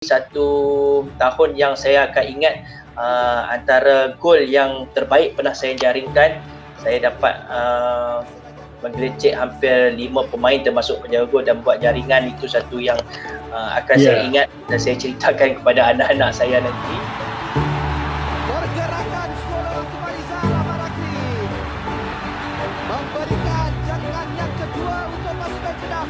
Satu tahun yang saya akan ingat, antara gol yang terbaik pernah saya jaringkan. Saya dapat menggelincir hampir 5 pemain termasuk penjaga gol dan buat jaringan. Itu satu yang akan saya ingat dan saya ceritakan kepada anak-anak saya nanti. Pergerakan Solo Akmarizal Amarakli memberikan jaringan yang kedua untuk pasukan Jeddah.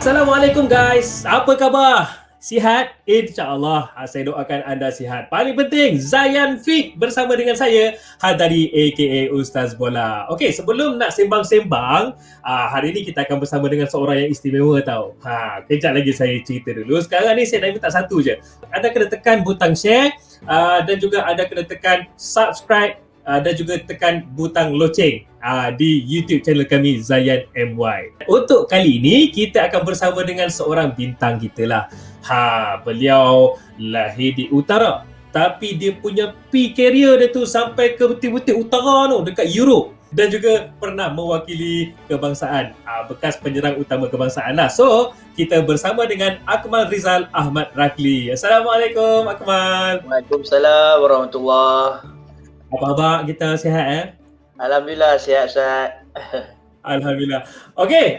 Assalamualaikum guys, apa khabar? Sihat? InsyaAllah, saya doakan anda sihat. Paling penting, Zayan fit bersama dengan saya, Hadari aka Ustaz Bola. Okey, sebelum nak sembang-sembang, hari ni kita akan bersama dengan seorang yang istimewa tau. Kejap lagi saya cerita dulu. Sekarang ni saya nak minta satu je. Anda kena tekan butang share dan juga anda kena tekan subscribe dan juga tekan butang loceng di YouTube channel kami Zayan MY. Untuk kali ini kita akan bersama dengan seorang bintang kita lah. Beliau lahir di utara tapi dia punya career dia tu sampai ke betul-betul utara tu, dekat Europe, dan juga pernah mewakili kebangsaan, bekas penyerang utama kebangsaan lah. So, kita bersama dengan Akmal Rizal Ahmad Rakli. Assalamualaikum Akmal. Waalaikumsalam warahmatullahi. Apa khabar kita, sihat Alhamdulillah sihat Ustaz. Alhamdulillah. Okey,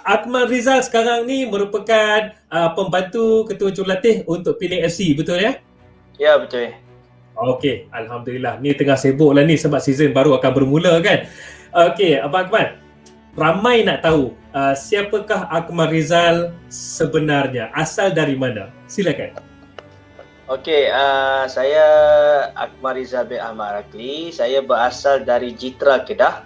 Akmal Rizal sekarang ni merupakan pembantu ketua jurulatih untuk Penang FC, betul ya? Ya, betul. Okey, Alhamdulillah. Ni tengah sibuk lah ni sebab season baru akan bermula kan. Okey, Abang Akmal, ramai nak tahu siapakah Akmal Rizal sebenarnya, asal dari mana? Silakan. Okey, saya Akmal Rizal bin Ahmad Rakli. Saya berasal dari Jitra, Kedah.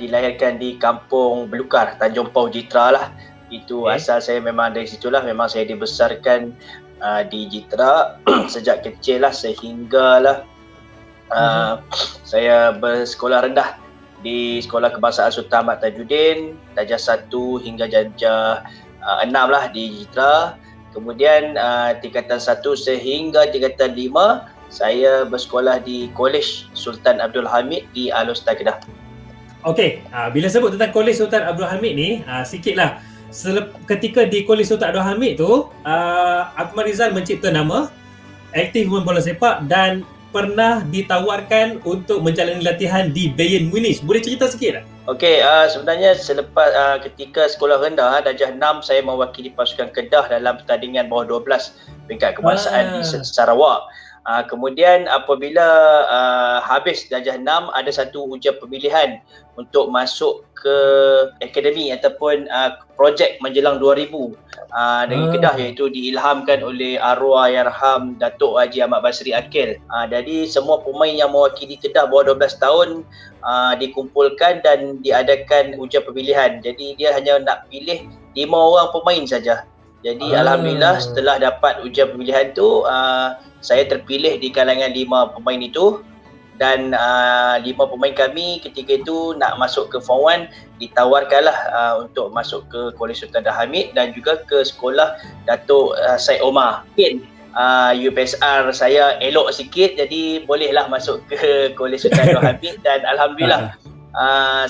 Dilahirkan di Kampung Belukar, Tanjung Pau Jitra lah. Itu asal saya memang dari situlah. Memang saya dibesarkan di Jitra sejak kecil lah sehinggalah saya bersekolah rendah di Sekolah Kebangsaan Sultan Ahmad Tajuddin, darjah 1 hingga darjah 6 lah di Jitra. Kemudian tingkatan 1 sehingga tingkatan 5 saya bersekolah di Kolej Sultan Abdul Hamid di Alor-Setar, Kedah. Okey, bila sebut tentang Kolej Sultan Abdul Hamid ni, sikitlah. Ketika di Kolej Sultan Abdul Hamid tu, Akmal Rizal mencipta nama, aktif main bola sepak dan pernah ditawarkan untuk menjalani latihan di Bayern Munich. Boleh cerita sikit tak? Okey, sebenarnya selepas ketika sekolah rendah, darjah 6 saya mewakili pasukan Kedah dalam pertandingan bawah 12 peringkat kebangsaan di Sarawak. Kemudian apabila habis darjah 6, ada satu ujian pemilihan untuk masuk ke akademi ataupun projek menjelang 2000 dengan Kedah, iaitu diilhamkan oleh Arwah-Yarham Datuk Haji Ahmad Basri Akil. Jadi semua pemain yang mewakili Kedah bawah 12 tahun dikumpulkan dan diadakan ujian pemilihan. Jadi dia hanya nak pilih 5 orang pemain saja. Jadi alhamdulillah setelah dapat ujian pemilihan tu, saya terpilih di kalangan 5 pemain itu, dan 5 pemain kami ketika itu nak masuk ke Form 1 ditawarkanlah untuk masuk ke Kolej Sultan Abdul Hamid dan juga ke sekolah Datuk Syed Omar. Mungkin UPSR saya elok sikit, jadi bolehlah masuk ke Kolej Sultan Abdul Hamid, dan alhamdulillah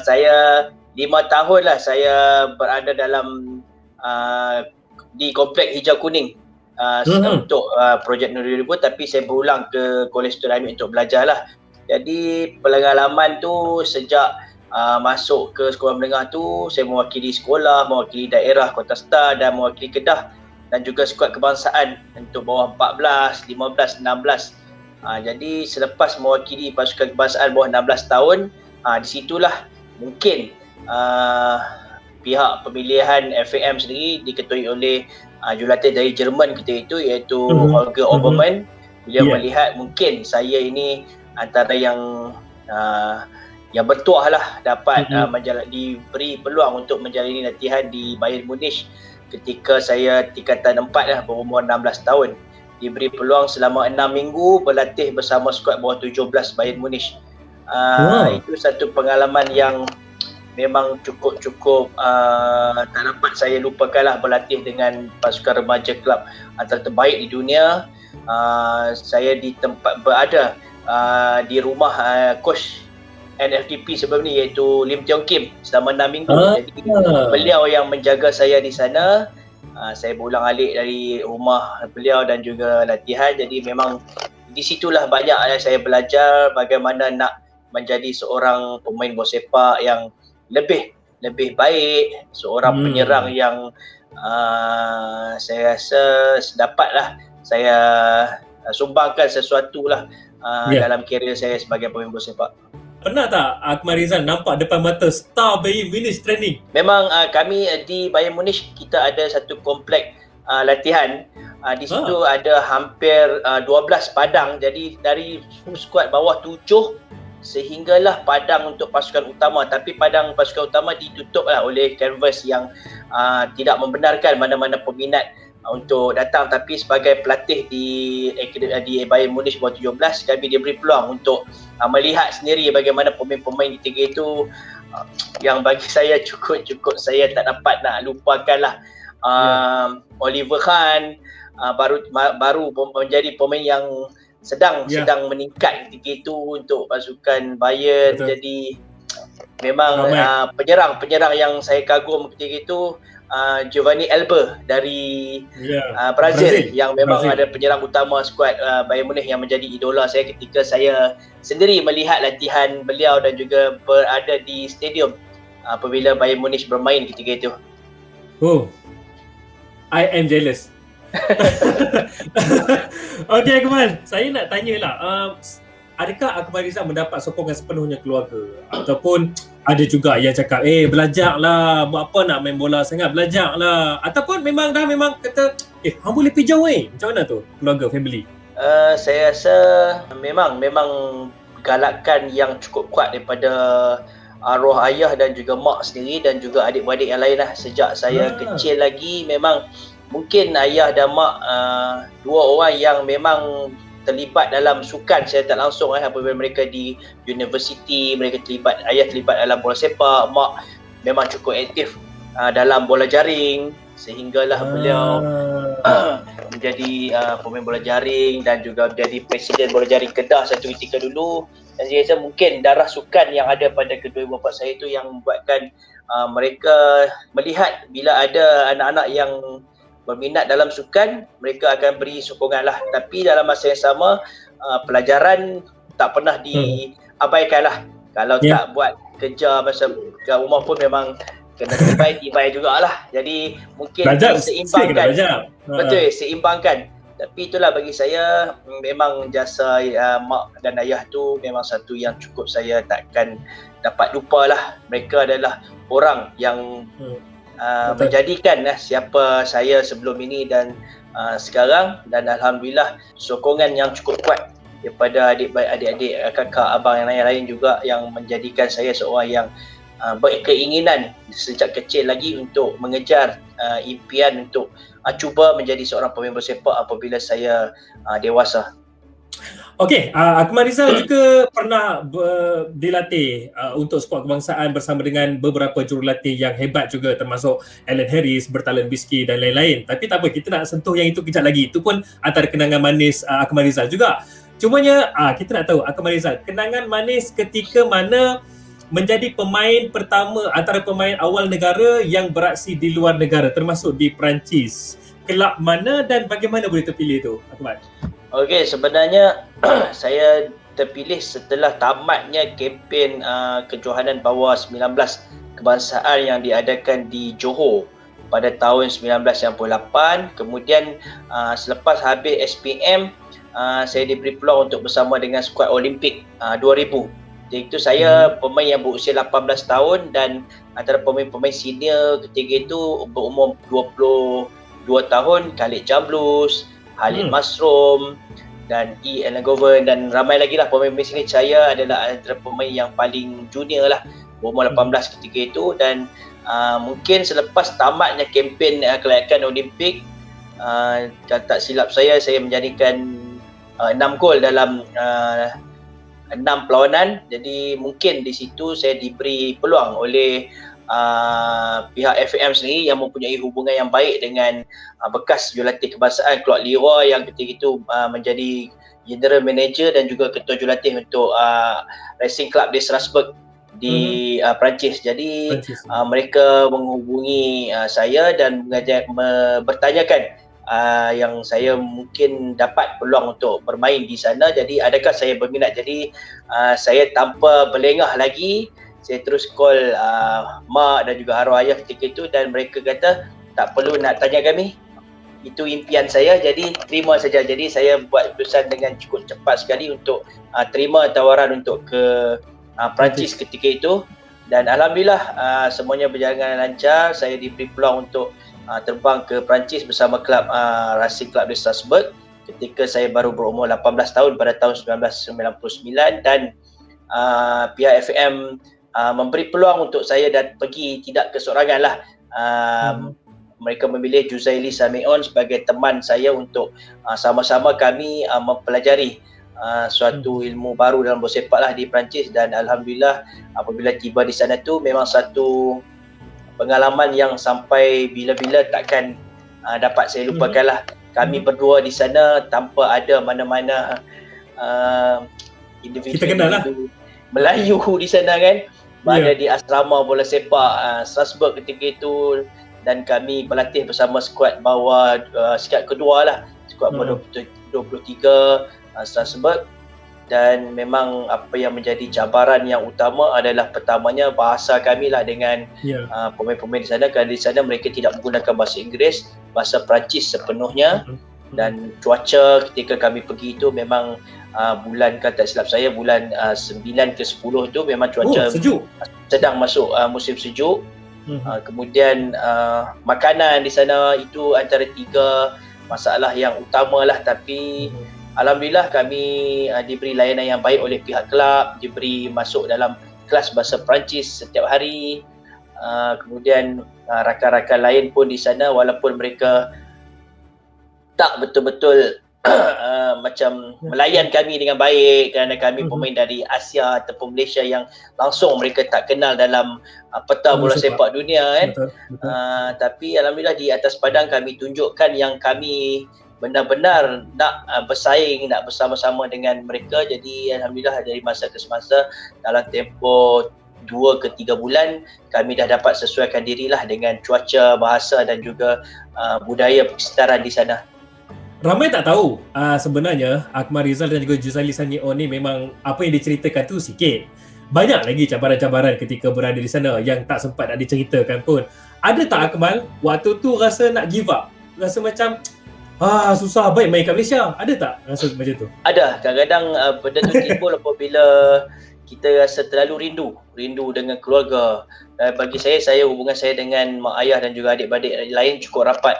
saya 5 tahun lah saya berada dalam di Komplek Hijau Kuning untuk projek Nurul Ribut, tapi saya berulang ke Kolej Sultan Hamid untuk belajar lah. Jadi pengalaman tu sejak masuk ke sekolah menengah tu, saya mewakili sekolah, mewakili daerah Kota Star dan mewakili Kedah, dan juga skuad kebangsaan untuk bawah 14, 15, 16. Jadi selepas mewakili pasukan kebangsaan bawah 16 tahun, di situlah mungkin pihak pemilihan FAM sendiri diketuai oleh jurulatih dari Jerman ketika itu, iaitu Holger Obermann. Beliau melihat mungkin saya ini antara yang bertuah lah dapat diberi peluang untuk menjalani latihan di Bayern Munich ketika saya tingkatan 4 lah, berumur 16 tahun. Diberi peluang selama 6 minggu berlatih bersama skuad bawah 17 Bayern Munich. Itu satu pengalaman yang memang cukup tak dapat saya lupakan lah, berlatih dengan pasukan remaja kelab antara terbaik di dunia. Saya di tempat berada di rumah coach NFDP sebelum ni, iaitu Lim Tiong Kim selama 6 minggu. Jadi beliau yang menjaga saya di sana. Saya berulang-alik dari rumah beliau dan juga latihan. Jadi memang di situlah banyak saya belajar bagaimana nak menjadi seorang pemain bola sepak yang lebih baik, seorang penyerang yang saya rasa dapatlah saya sumbangkan sesuatu lah dalam kerjaya saya sebagai pemain bola sepak. Pernah tak Akmal Rizal nampak depan mata star Bayern Munich training? Memang kami di Bayern Munich kita ada satu komplek latihan. Di situ ada hampir 12 padang. Jadi dari skuad bawah 7 sehinggalah padang untuk pasukan utama. Tapi padang pasukan utama ditutup lah oleh canvas yang tidak membenarkan mana-mana peminat untuk datang. Tapi sebagai pelatih di Bayern Munich bawah 17, kami diberi peluang untuk melihat sendiri bagaimana pemain-pemain di Liga itu yang bagi saya cukup saya tak dapat nak lupakan lah. Oliver Kahn baru menjadi pemain yang sedang meningkat ketika itu untuk pasukan Bayern. Betul. Jadi memang penyerang yang saya kagum ketika itu Giovanni Elber dari Brazil yang memang ada penyerang utama skuad Bayern Munich yang menjadi idola saya ketika saya sendiri melihat latihan beliau dan juga berada di stadium apabila Bayern Munich bermain ketika itu. Oh, I am jealous. Okey Akmal, saya nak tanyalah, adakah Akmal Rizal mendapat sokongan sepenuhnya keluarga ataupun ada juga yang cakap belajarlah, buat apa nak main bola sangat, belajarlah, ataupun memang kata hang boleh pergi jauh macam mana tu keluarga, family? Saya rasa memang galakan yang cukup kuat daripada arwah ayah dan juga mak sendiri dan juga adik-beradik yang lain lah. Sejak saya kecil lagi memang mungkin ayah dan mak dua orang yang memang terlibat dalam sukan secara tak langsung apabila mereka di universiti, ayah terlibat dalam bola sepak, mak memang cukup aktif dalam bola jaring sehinggalah beliau menjadi pemain bola jaring dan juga menjadi presiden bola jaring Kedah satu ketika dulu. Dan saya rasa mungkin darah sukan yang ada pada kedua ibu bapa saya itu yang membuatkan mereka melihat bila ada anak-anak yang berminat dalam sukan, mereka akan beri sokongan lah. Tapi dalam masa yang sama, pelajaran tak pernah diabaikan lah. Kalau tak buat kerja masa kat rumah pun memang kena tibai jugalah. Jadi mungkin seimbangkan. Betul, seimbangkan. Tapi itulah bagi saya memang jasa mak dan ayah tu memang satu yang cukup saya takkan dapat lupa lah. Mereka adalah orang yang menjadikan siapa saya sebelum ini dan sekarang, dan alhamdulillah sokongan yang cukup kuat daripada adik-adik, kakak, abang yang lain juga yang menjadikan saya seorang yang berkeinginan sejak kecil lagi untuk mengejar impian untuk cuba menjadi seorang pemain bola sepak apabila saya dewasa. Okey, Akmal Rizal juga pernah dilatih untuk skuad kebangsaan bersama dengan beberapa jurulatih yang hebat juga, termasuk Alan Harris, Bertalan Biski dan lain-lain. Tapi tak apa, kita nak sentuh yang itu kejap lagi. Itu pun antara kenangan manis Akmal Rizal juga. Cumanya kita nak tahu Akmal Rizal, kenangan manis ketika mana menjadi pemain pertama antara pemain awal negara yang beraksi di luar negara, termasuk di Perancis. Kelab mana dan bagaimana boleh terpilih tu, Akmal? Okey, sebenarnya saya terpilih setelah tamatnya kempen kejohanan bawah 19 kebangsaan yang diadakan di Johor pada tahun 1998. Kemudian selepas habis SPM, saya diberi peluang untuk bersama dengan skuad Olimpik 2000. Jadi itu saya pemain yang berusia 18 tahun dan antara pemain-pemain senior ketika itu berumur 22 tahun, Khalid Jamlus, Khalid Masrum dan Alan Govan dan ramai lagi lah pemain-pemain sini. Saya adalah antara pemain yang paling junior lah, berumur 18 ketika itu. Dan mungkin selepas tamatnya kempen kelayakan Olimpik, tak silap saya menjadikan 6 gol dalam 6 perlawanan. Jadi mungkin di situ saya diberi peluang oleh pihak FAM sendiri yang mempunyai hubungan yang baik dengan bekas jurulatih kebangsaan Claude Leroy yang ketika itu menjadi general manager dan juga ketua jurulatih untuk Racing Club di Strasbourg di Perancis. Jadi mereka menghubungi saya dan bertanyakan yang saya mungkin dapat peluang untuk bermain di sana. Jadi adakah saya berminat. Jadi saya tanpa berlengah lagi, saya terus call mak dan juga arwah ayah ketika itu, dan mereka kata tak perlu nak tanya kami, itu impian saya, jadi terima saja. Jadi saya buat keputusan dengan cukup cepat sekali untuk terima tawaran untuk ke Perancis ketika itu, dan alhamdulillah semuanya berjalan lancar. Saya diberi peluang untuk terbang ke Perancis bersama klub Racing Club de Strasbourg ketika saya baru berumur 18 tahun pada tahun 1999, dan pihak FM memberi peluang untuk saya dan pergi tidak keseorangan lah. Mereka memilih Juzaili Samion sebagai teman saya untuk sama-sama kami mempelajari suatu ilmu baru dalam bola sepak lah di Perancis. Dan alhamdulillah apabila tiba di sana tu memang satu pengalaman yang sampai bila-bila takkan dapat saya lupakan lah. Kami berdua di sana tanpa ada mana-mana individu Melayu di sana kan, berada di asrama bola sepak Strasbourg ketika itu, dan kami berlatih bersama skuad bawah skuad kedua lah, skuad bawah 23 Strasbourg. Dan memang apa yang menjadi cabaran yang utama adalah pertamanya bahasa kami lah dengan pemain-pemain di sana, kerana di sana mereka tidak menggunakan bahasa Inggeris, bahasa Perancis sepenuhnya. Dan cuaca ketika kami pergi itu memang bulan, kalau tak silap saya, bulan 9 ke 10 tu memang cuaca sejuk, sedang masuk musim sejuk. Kemudian makanan di sana itu antara 3 masalah yang utama lah, tapi alhamdulillah kami diberi layanan yang baik oleh pihak kelab, diberi masuk dalam kelas bahasa Perancis setiap hari. Kemudian rakan-rakan lain pun di sana, walaupun mereka tak betul-betul macam melayan kami dengan baik kerana kami pemain dari Asia ataupun Malaysia yang langsung mereka tak kenal dalam peta bola sepak dunia kan. Tapi alhamdulillah di atas padang kami tunjukkan yang kami benar-benar nak bersaing, nak bersama-sama dengan mereka. Jadi alhamdulillah dari masa ke semasa, dalam tempoh 2 ke 3 bulan kami dah dapat sesuaikan dirilah dengan cuaca, bahasa dan juga budaya persekitaran di sana. Ramai tak tahu sebenarnya Akmal Rizal dan juga Juzaili Samion ni memang apa yang diceritakan tu sikit. Banyak lagi cabaran-cabaran ketika berada di sana yang tak sempat nak diceritakan pun. Ada tak Akmal waktu tu rasa nak give up? Rasa macam susah baik main kat Malaysia. Ada tak rasa macam tu? Ada. Kadang-kadang benda tu timbul apabila kita rasa terlalu rindu dengan keluarga. Bagi saya hubungan saya dengan mak ayah dan juga adik-adik lain cukup rapat.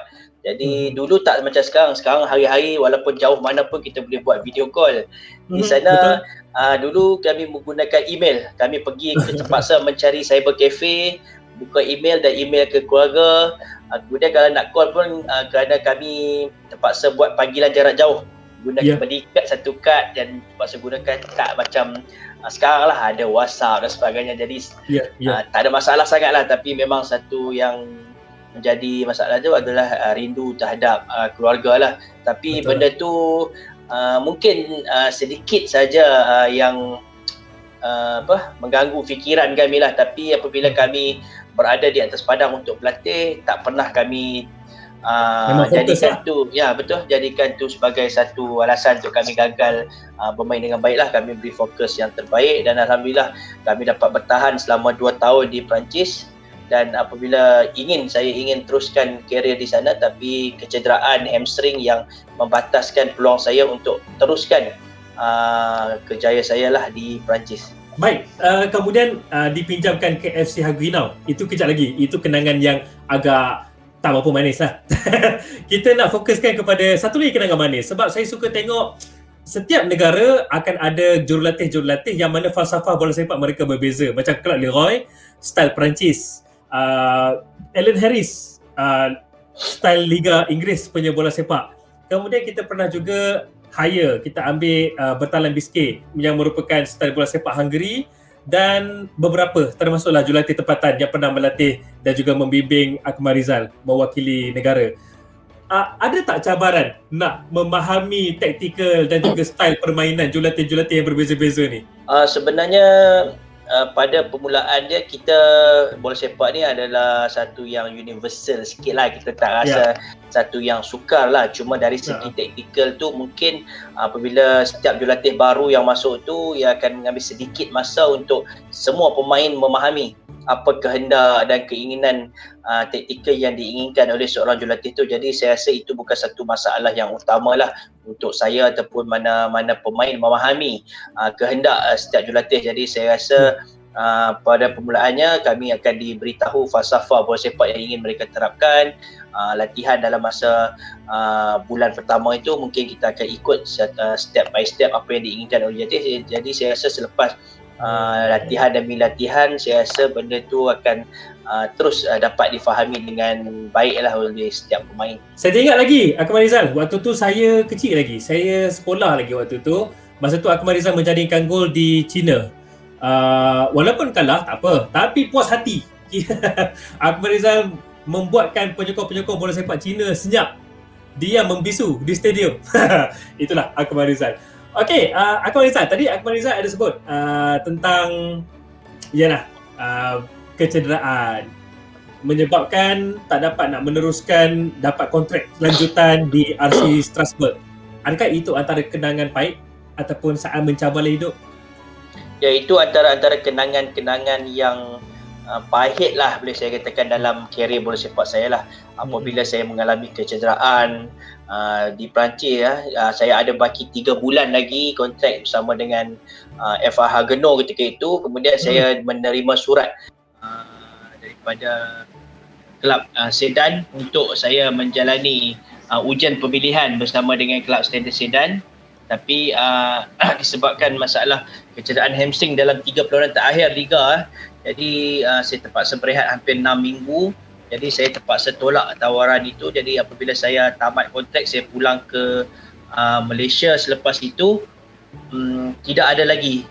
Jadi dulu tak macam sekarang. Sekarang hari-hari walaupun jauh mana pun kita boleh buat video call. Di sana dulu kami menggunakan email. Kami pergi terpaksa mencari cyber cafe, buka email dan email ke keluarga. Kemudian kalau nak call pun kerana kami terpaksa buat panggilan jarak jauh, gunakan berikat satu kad dan terpaksa gunakan kad macam sekarang lah ada WhatsApp dan sebagainya. Jadi tak ada masalah sangat lah, tapi memang satu yang menjadi masalah tu adalah rindu terhadap keluarga lah. Tapi benda tu mungkin sedikit saja yang mengganggu fikiran kami lah. Tapi apabila kami berada di atas padang untuk berlatih, tak pernah kami jadikan tu, jadikan tu sebagai satu alasan untuk kami gagal bermain dengan baik lah. Kami beri fokus yang terbaik dan alhamdulillah kami dapat bertahan selama 2 tahun di Perancis. Dan apabila saya ingin teruskan karier di sana, tapi kecederaan hamstring yang membataskan peluang saya untuk teruskan kerjaya saya lah di Perancis. Baik, kemudian dipinjamkan ke FC Haguinau. Itu kejap lagi, itu kenangan yang agak tak berapa manis lah. Kita nak fokuskan kepada satu lagi kenangan manis, sebab saya suka tengok setiap negara akan ada jurulatih-jurulatih yang mana falsafah bola sepak mereka berbeza. Macam Claude Leroy, style Perancis, Alan Harris, style Liga Inggeris punya bola sepak. Kemudian kita pernah juga kita ambil Bertalan Biskay yang merupakan style bola sepak Hungary, dan beberapa termasuklah jurulatih tempatan yang pernah melatih dan juga membimbing Akmal Rizal mewakili negara. ada tak cabaran nak memahami taktikal dan juga style permainan jurulatih-jurulatih yang berbeza-beza ni? Sebenarnya pada permulaan dia, kita bola sepak ni adalah satu yang universal sikit lah. Kita tak rasa satu yang sukar lah. Cuma dari segi taktikal tu mungkin apabila setiap jurulatih baru yang masuk tu, ia akan mengambil sedikit masa untuk semua pemain memahami apa kehendak dan keinginan taktikal yang diinginkan oleh seorang jurulatih tu. Jadi saya rasa itu bukan satu masalah yang utama lah untuk saya ataupun mana-mana pemain memahami kehendak setiap jurulatih. Jadi saya rasa pada permulaannya kami akan diberitahu falsafah bola sepak yang ingin mereka terapkan. Latihan dalam masa bulan pertama itu mungkin kita akan ikut step by step apa yang diinginkan oleh jurulatih. Jadi saya rasa selepas latihan demi latihan, saya rasa benda tu akan terus dapat difahami dengan baiklah oleh setiap pemain. Saya ingat lagi Akmal Rizal, waktu tu saya kecil lagi, saya sekolah lagi waktu tu. Masa tu Akmal Rizal menjaringkan gol di China. Walaupun kalah tak apa, tapi puas hati. Akmal Rizal membuatkan penyokong-penyokong bola sepak Cina senyap. Dia membisu di stadium. Itulah Akmal Rizal. Okey, Akmal Rizal, tadi Akmal Rizal ada sebut tentang kecederaan menyebabkan tak dapat nak meneruskan dapat kontrak lanjutan di RC Strasbourg. Adakah itu antara kenangan pahit ataupun saat mencabar hidup? Ya, itu antara kenangan-kenangan yang pahit lah boleh saya katakan dalam kerjaya bola sepak saya lah. Apabila saya mengalami kecederaan di Perancis, saya ada baki 3 bulan lagi kontrak bersama dengan FA Haguenau ketika itu. Kemudian saya menerima surat daripada kelab Sedan untuk saya menjalani ujian pemilihan bersama dengan kelab Standard Sedan. Tapi disebabkan masalah kecederaan hamstring dalam 3 perlawanan terakhir Liga, jadi saya terpaksa berehat hampir 6 minggu. Jadi saya terpaksa tolak tawaran itu. Jadi apabila saya tamat kontrak, saya pulang ke Malaysia. Selepas itu tidak ada lagi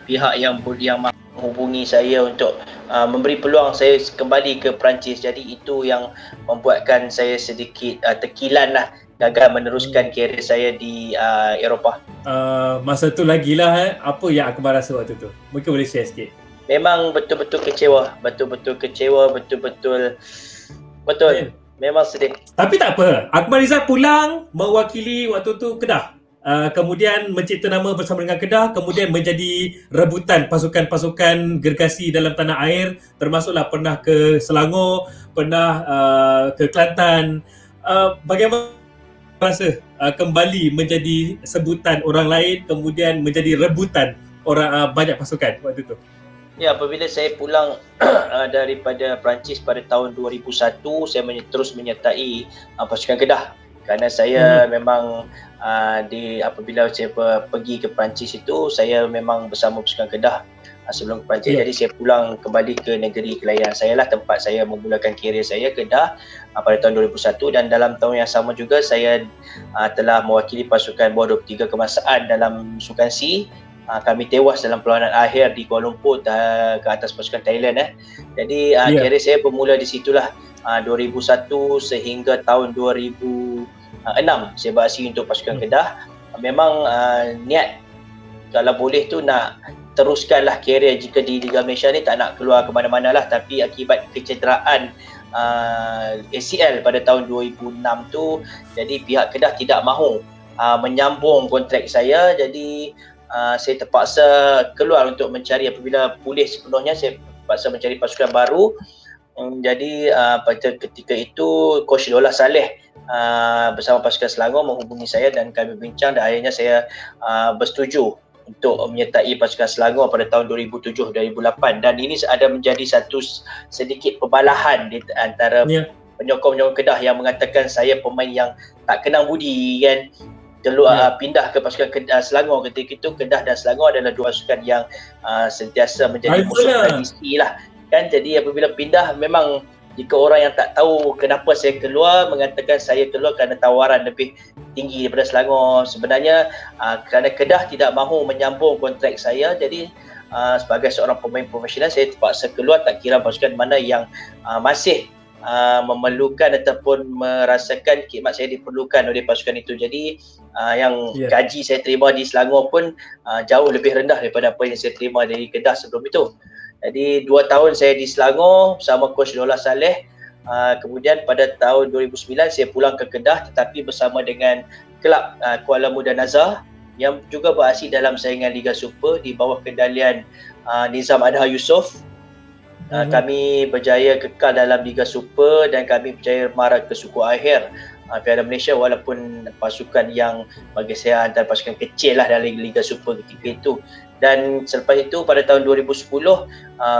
pihak yang menghubungi saya untuk memberi peluang saya kembali ke Perancis. Jadi itu yang membuatkan saya sedikit terkilan lah, gagal meneruskan kerjaya saya di Eropah. Masa tu lagilah apa yang Akmal rasa waktu tu? Mungkin boleh share sikit. Memang betul-betul kecewa, betul. Memang sedih. Tapi tak apa, Akmal Rizal pulang mewakili waktu tu Kedah. Kemudian mencipta nama bersama dengan Kedah, kemudian menjadi rebutan pasukan-pasukan gergasi dalam tanah air, termasuklah pernah ke Selangor, pernah ke Kelantan. Bagaimana rasa kembali menjadi sebutan orang lain, kemudian menjadi rebutan orang banyak pasukan waktu tu? Ya, apabila saya pulang daripada Perancis pada tahun 2001, saya terus menyertai pasukan Kedah. Kerana saya memang apabila saya pergi ke Perancis itu, saya memang bersama pasukan Kedah sebelum ke Perancis. Jadi saya pulang kembali ke negeri kelahiran saya lah, tempat saya memulakan kerjaya saya, Kedah, pada tahun 2001. Dan dalam tahun yang sama juga saya telah mewakili pasukan bawah 23 kebangsaan dalam Sukan C. Kami tewas dalam perlawanan akhir di Kuala Lumpur ke atas pasukan Thailand. Jadi kerjaya saya bermula di situlah, 2001 sehingga tahun 2006 saya beraksi untuk pasukan Kedah. Memang niat kalau boleh tu nak teruskanlah kerjaya jika di Liga Malaysia ni, tak nak keluar ke mana-mana lah. Tapi akibat kecederaan ACL pada tahun 2006 tu, jadi pihak Kedah tidak mahu menyambung kontrak saya. Jadi saya terpaksa keluar untuk mencari, apabila pulih sepenuhnya saya terpaksa mencari pasukan baru. Jadi pada ketika itu Coach Lola Saleh bersama pasukan Selangor menghubungi saya dan kami bincang, dan akhirnya saya bersetuju untuk menyertai pasukan Selangor pada tahun 2007-2008. Dan ini ada menjadi satu sedikit perbalahan di antara penyokong-penyokong Kedah yang mengatakan saya pemain yang tak kenang budi kan. Pindah ke pasukan Selangor. Ketika itu Kedah dan Selangor adalah dua pasukan yang sentiasa menjadi musuh tradisi lah kan. Jadi apabila pindah, memang jika orang yang tak tahu kenapa saya keluar, mengatakan saya keluar kerana tawaran lebih tinggi daripada Selangor. Sebenarnya kerana Kedah tidak mahu menyambung kontrak saya. Jadi sebagai seorang pemain profesional, saya terpaksa keluar, tak kira pasukan mana yang masih memerlukan ataupun merasakan khidmat saya diperlukan oleh pasukan itu. Jadi yang gaji saya terima di Selangor pun jauh lebih rendah daripada apa yang saya terima dari Kedah sebelum itu. Jadi 2 tahun saya di Selangor bersama Coach Dola Saleh. Kemudian pada tahun 2009 saya pulang ke Kedah tetapi bersama dengan kelab Kuala Muda Nazar yang juga beraksi dalam saingan Liga Super di bawah kendalian Nizam Adha Yusof. Kami berjaya kekal dalam Liga Super dan kami berjaya marah ke suku akhir Piala Malaysia walaupun pasukan yang bagi saya antara pasukan kecil lah dalam Liga Super ketika itu. Dan selepas itu pada tahun 2010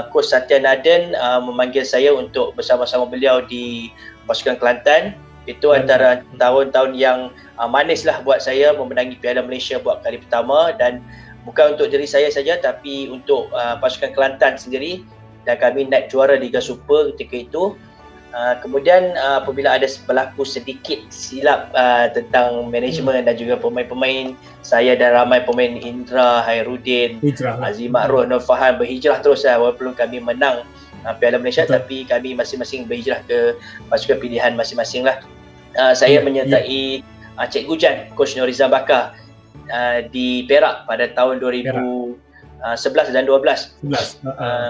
Coach Satya Naden memanggil saya untuk bersama-sama beliau di pasukan Kelantan. Itu antara tahun-tahun yang manis lah buat saya memenangi Piala Malaysia buat kali pertama, dan bukan untuk diri saya saja tapi untuk pasukan Kelantan sendiri, dan kami naik juara Liga Super ketika itu. Kemudian apabila ada berlaku sedikit silap tentang manajemen dan juga pemain-pemain, saya dan ramai pemain Indra, Hairudin, Azim Makruh, Nur Fahan berhijrah terus walaupun kami menang Piala Malaysia. Betul. Tapi kami masing-masing berhijrah ke pasukan pilihan masing-masing lah. Saya menyertai Cikgu Jan, Coach Norizam Bakar di Perak pada tahun 2011 dan 12.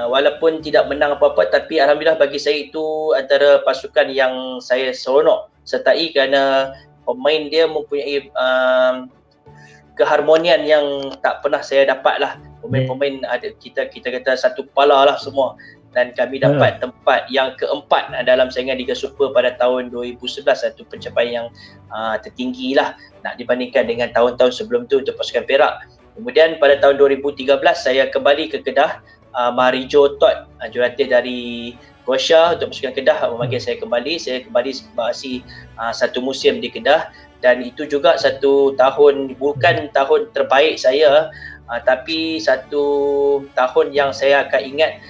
Walaupun tidak menang apa-apa tapi alhamdulillah bagi saya itu antara pasukan yang saya seronok sertai kerana pemain dia mempunyai keharmonian yang tak pernah saya dapat lah. Pemain-pemain ada kita kata satu kepala lah semua, dan kami dapat tempat yang keempat dalam saingan Liga Super pada tahun 2011, satu pencapaian yang tertinggi lah nak dibandingkan dengan tahun-tahun sebelum tu untuk pasukan Perak. Kemudian pada tahun 2013 saya kembali ke Kedah. Marijo Todd, jurulatih dari Gosha untuk pasukan Kedah memanggil saya kembali. Saya kembali beraksi satu musim di Kedah, dan itu juga satu tahun, bukan tahun terbaik saya, tapi satu tahun yang saya akan ingat.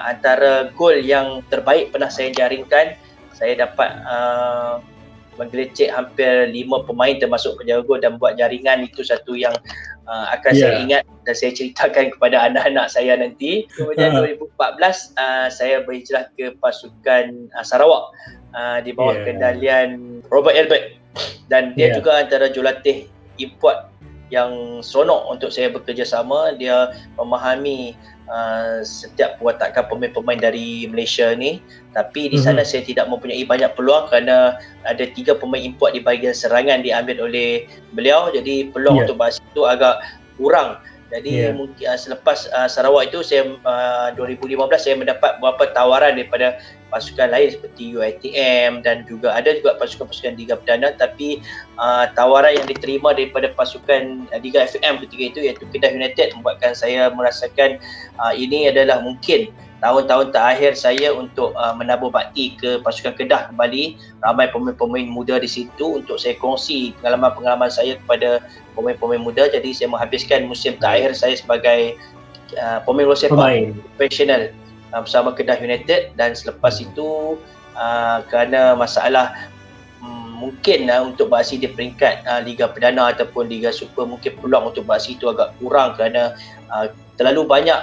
Antara gol yang terbaik pernah saya jaringkan, saya dapat menggelecek hampir 5 pemain termasuk penjaga gol dan buat jaringan. Itu satu yang akan saya ingat dan saya ceritakan kepada anak-anak saya nanti. Kemudian 2014 saya berhijrah ke pasukan Sarawak di bawah kendalian Robert Albert, dan dia juga antara jurulatih import yang seronok untuk saya bekerjasama. Dia memahami setiap perwatakan pemain-pemain dari Malaysia ni, tapi di sana saya tidak mempunyai banyak peluang kerana ada 3 pemain import di bahagian serangan diambil oleh beliau, jadi peluang untuk bahas itu agak kurang. Jadi mungkin selepas Sarawak itu saya 2015 saya mendapat beberapa tawaran daripada pasukan lain seperti UiTM dan juga ada juga pasukan-pasukan Liga Perdana, tapi tawaran yang diterima daripada pasukan Liga FM ketika itu iaitu Kedah United membuatkan saya merasakan ini adalah mungkin tahun-tahun terakhir saya untuk menabur bakti ke pasukan Kedah kembali. Ramai pemain-pemain muda di situ untuk saya kongsi pengalaman-pengalaman saya kepada pemain-pemain muda. Jadi saya menghabiskan musim terakhir saya sebagai pemain bola sepak profesional bersama Kedah United, dan selepas itu kerana masalah mungkin untuk beraksi di peringkat Liga Perdana ataupun Liga Super, mungkin peluang untuk beraksi itu agak kurang kerana terlalu banyak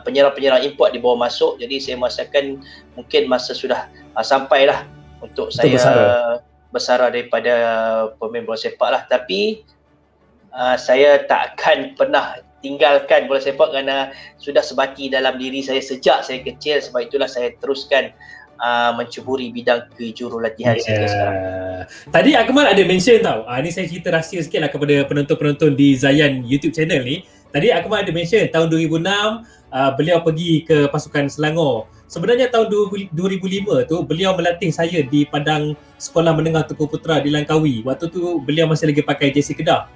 penyerang-penyerang import dibawa masuk. Jadi saya merasakan mungkin masa sudah sampailah untuk saya bersara daripada pemain bola sepak lah. Tapi saya tak akan pernah tinggalkan bola sepak kerana sudah sebati dalam diri saya sejak saya kecil. Sebab itulah saya teruskan mencuburi bidang kejurulatihan sehingga sekarang. Tadi Akmal ada mention tau, ni saya cerita rahsia sikit lah kepada penonton-penonton di Zayan YouTube channel ni. Tadi Akmal ada mention tahun 2006 beliau pergi ke pasukan Selangor. Sebenarnya tahun 2005 tu beliau melatih saya di Padang Sekolah Menengah Tengku Putra di Langkawi. Waktu tu beliau masih lagi pakai jersey Kedah.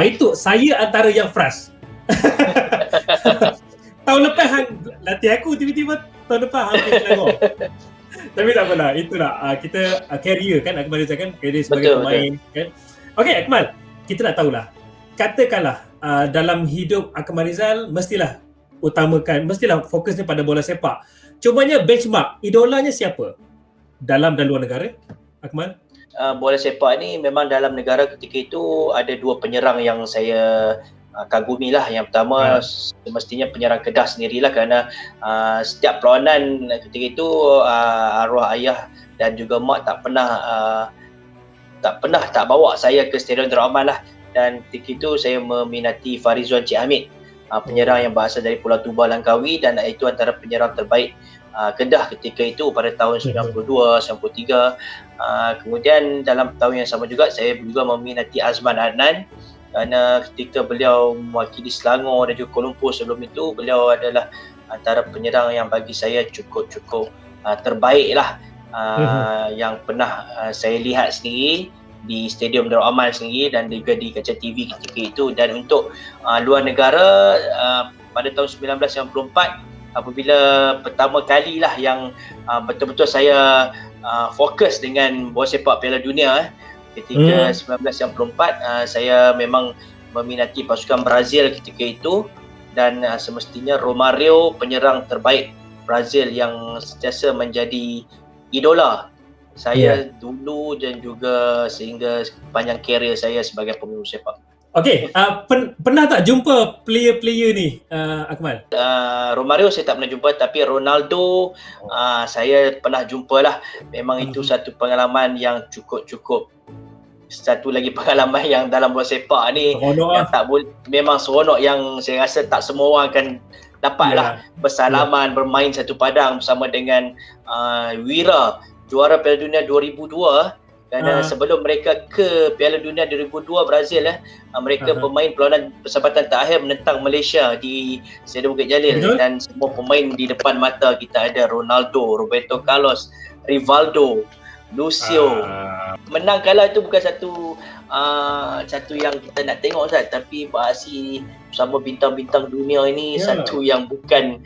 Itu saya antara yang frust. Tahun lepas latih aku, tiba-tiba tahun depan hang ke Selangor. Tapi tak apalah, itulah kita career kan, Akmal Rizal kan, career sebagai pemain kan. Okey Akmal, kita nak tahulah, katakanlah dalam hidup Akmal Rizal mestilah fokusnya pada bola sepak. Cumanya benchmark, idolanya siapa? Dalam dan luar negara, Akmal? Bola sepak ni memang dalam negara ketika itu ada 2 penyerang yang saya kagumi lah. Yang pertama semestinya penyerang Kedah sendirilah, kerana setiap perlawanan ketika itu arwah ayah dan juga mak tak pernah tak bawa saya ke Stadium Darul Aman lah. Dan ketika itu saya meminati Farizwan Cik Hamid, penyerang yang berasal dari Pulau Tuba, Langkawi, dan itu antara penyerang terbaik Kedah ketika itu pada tahun 92, 93. Kemudian dalam tahun yang sama juga saya juga meminati Azman Adnan, kerana ketika beliau mewakili Selangor dan juga Kuala Lumpur sebelum itu, beliau adalah antara penyerang yang bagi saya cukup terbaik lah yang pernah saya lihat sendiri di Stadium Darul Aman sendiri dan juga di kaca TV ketika itu. Dan untuk luar negara, pada tahun 1994 apabila pertama kali lah yang betul-betul saya fokus dengan bola sepak Piala Dunia ketika 1994, saya memang meminati pasukan Brazil ketika itu, dan semestinya Romario, penyerang terbaik Brazil yang sentiasa menjadi idola saya dulu dan juga sehingga panjang karier saya sebagai pemain sepak. Okey, pernah tak jumpa player-player ni, Akmal? Romario saya tak pernah jumpa, tapi Ronaldo saya pernah jumpa lah. Memang itu satu pengalaman yang cukup satu lagi pengalaman yang dalam bola sepak ni yang tak boleh, memang seronok yang saya rasa tak semua orang akan dapat lah. Bersalaman, bermain satu padang bersama dengan Wira, juara Piala Dunia 2002. Kerana sebelum mereka ke Piala Dunia 2002 Brazil, mereka bermain perlawanan persahabatan terakhir menentang Malaysia di Stadium Bukit Jalil. Dan semua pemain di depan mata kita ada Ronaldo, Roberto Carlos, Rivaldo, Lucio. Menang kalah itu bukan satu yang kita nak tengok, Ustaz, tapi beraksi bersama bintang-bintang dunia ini satu yang bukan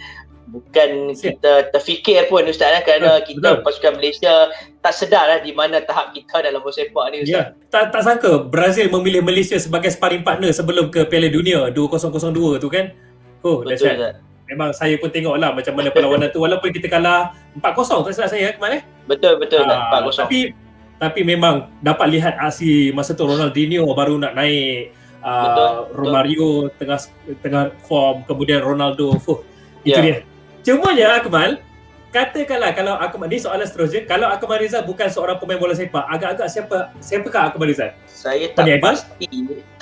kita terfikir pun, Ustaz, kerana kita pasukan Malaysia tak sedar lah di mana tahap kita dalam bola sepak ni, Ustaz. Tak sangka Brazil memilih Malaysia sebagai sparring partner sebelum ke Piala Dunia 2002 tu kan. Betul, Ustaz. Memang saya pun tengok lah macam mana perlawanan tu, walaupun kita kalah 4-0 tak salah saya, Akmal. Betul 4-0. Tapi memang dapat lihat aksi masa tu Ronaldinho baru nak naik, Romario tengah form, kemudian Ronaldo. Itu dia. Cumanya Akmal, katakanlah kalau Akmal, ni soalan seterusnya, kalau Akmal Rizal bukan seorang pemain bola sepak, agak-agak siapakah Akmal Rizal? Saya tak pasti.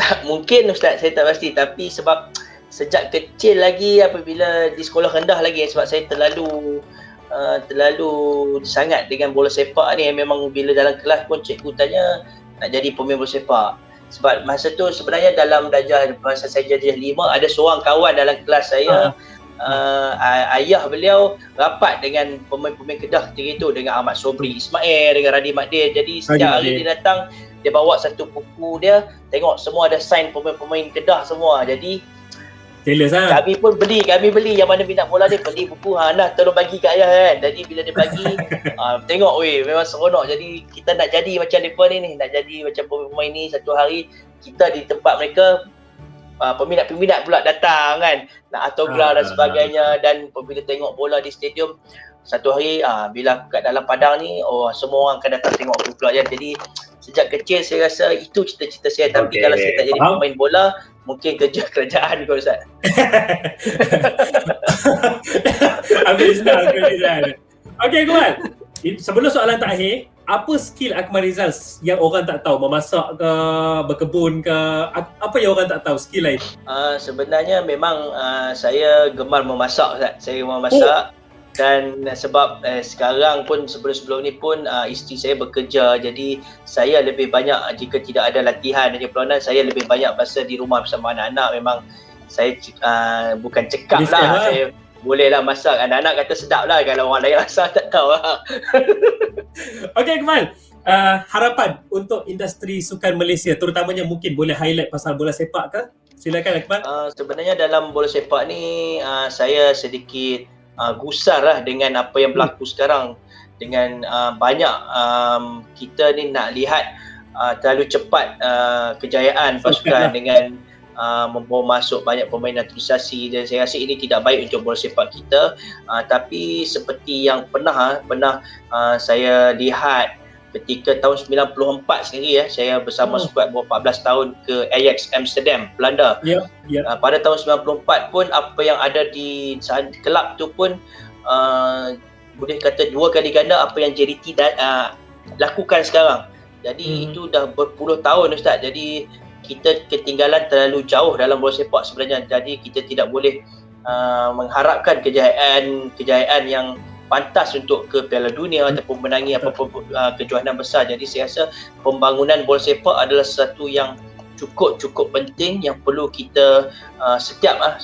Tak mungkin, Ustaz, saya tak pasti, tapi sebab sejak kecil lagi apabila di sekolah rendah lagi, sebab saya terlalu sangat dengan bola sepak ni, memang bila dalam kelas pun cikgu tanya nak jadi pemain bola sepak. Sebab masa tu sebenarnya dalam darjah, masa saya darjah 5, ada seorang kawan dalam kelas saya, ayah beliau rapat dengan pemain-pemain Kedah ketika itu, dengan Ahmad Sobri Ismail, dengan Radhi Makdir. Jadi setiap hari dia datang, dia bawa satu buku dia, tengok semua ada sign pemain-pemain Kedah semua. Jadi jealous lah. Kami beli, yang mana minat bola dia beli buku, nah tolong bagi kat ayah kan. Jadi bila dia bagi, tengok memang seronok. Jadi kita nak jadi macam mereka ni, nak jadi macam pemain ni. Satu hari kita di tempat mereka, peminat-peminat pula datang kan, nak autograf dan sebagainya. Dan bila tengok bola di stadium, satu hari bila aku kat dalam padang ni, semua orang akan datang tengok aku pula kan. Jadi sejak kecil saya rasa itu cita-cita saya. Tapi kalau saya tak jadi pemain bola, mungkin kerja kerajaan kot, Ustaz. Alhamdulillah. Okey, Akmal, sebelum soalan terakhir, apa skill Akmal Rizal yang orang tak tahu? Memasak ke, berkebun ke, apa yang orang tak tahu skill lain? Sebenarnya memang saya gemar memasak, Ustaz. Saya gemar masak. Dan sebab sekarang pun sebelum ni pun isteri saya bekerja, jadi saya lebih banyak, jika tidak ada latihan dan perlawanan, saya lebih banyak masa di rumah bersama anak-anak. Memang saya bukan cekap lah, saya bolehlah masak. Anak-anak kata sedap lah, kalau orang lain rasa tak tahu lah. Okey, Akmal, harapan untuk industri sukan Malaysia, terutamanya mungkin boleh highlight pasal bola sepak ke? Silakan, Akmal. Sebenarnya dalam bola sepak ni saya sedikit gusar lah dengan apa yang berlaku sekarang. Dengan banyak kita ni nak lihat terlalu cepat kejayaan pasukan dengan membawa masuk banyak pemain naturalisasi, dan saya rasa ini tidak baik untuk bola sepak kita. Tapi seperti yang pernah saya lihat ketika tahun 94 sendiri saya bersama skuad bawah 14 tahun ke Ajax Amsterdam, Belanda. Pada tahun 94 pun apa yang ada di kelab tu pun boleh kata 2 kali ganda apa yang JDT lakukan sekarang. Jadi itu dah berpuluh tahun Ustaz. Jadi kita ketinggalan terlalu jauh dalam bola sepak sebenarnya. Jadi kita tidak boleh mengharapkan kejayaan yang pantas untuk ke Piala Dunia ataupun menangi apa-apa kejohanan besar. Jadi saya rasa pembangunan bola sepak adalah sesuatu yang cukup penting yang perlu kita setiap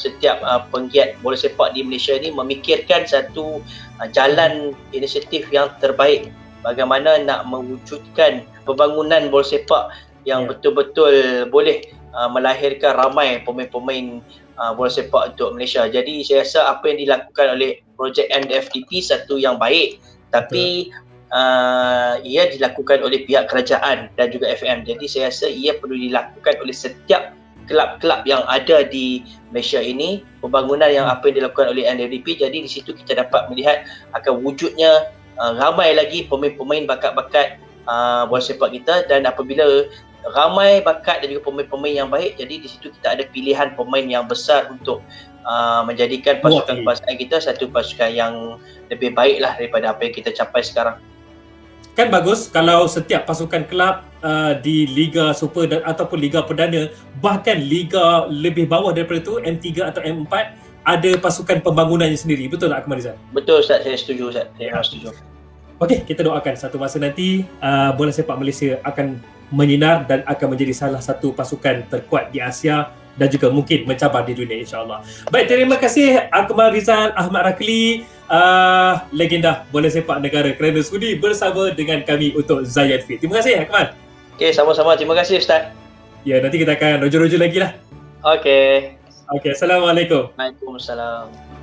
penggiat bola sepak di Malaysia ni memikirkan satu jalan inisiatif yang terbaik bagaimana nak mewujudkan pembangunan bola sepak yang betul-betul boleh melahirkan ramai pemain-pemain bola sepak untuk Malaysia. Jadi saya rasa apa yang dilakukan oleh projek NFDP satu yang baik, tapi ia dilakukan oleh pihak kerajaan dan juga FM. Jadi saya rasa ia perlu dilakukan oleh setiap kelab-kelab yang ada di Malaysia ini, pembangunan yang apa yang dilakukan oleh NFDP. Jadi di situ kita dapat melihat akan wujudnya ramai lagi pemain-pemain bakat-bakat bola sepak kita, dan apabila ramai bakat dan juga pemain-pemain yang baik, jadi di situ kita ada pilihan pemain yang besar untuk menjadikan pasukan kita satu pasukan yang lebih baiklah daripada apa yang kita capai sekarang. Kan bagus kalau setiap pasukan kelab di Liga Super dan ataupun Liga Perdana, bahkan Liga lebih bawah daripada itu, M3 atau M4, ada pasukan pembangunannya sendiri. Betul tak Akmal Rizal? Betul Ustaz, saya setuju Ustaz. Saya setuju. Okey, kita doakan satu masa nanti bola sepak Malaysia akan menyinar dan akan menjadi salah satu pasukan terkuat di Asia dan juga mungkin mencabar di dunia, insya-Allah. Baik, terima kasih Akmal Rizal Ahmad Rakli, legenda bola sepak negara, kerana sudi bersama dengan kami untuk Zayan Fit. Terima kasih Akmal. Okey, sama-sama. Terima kasih Ustaz. Ya, nanti kita akan rojo-rojo lagi lah. Okey. Okey, Assalamualaikum. Waalaikumsalam.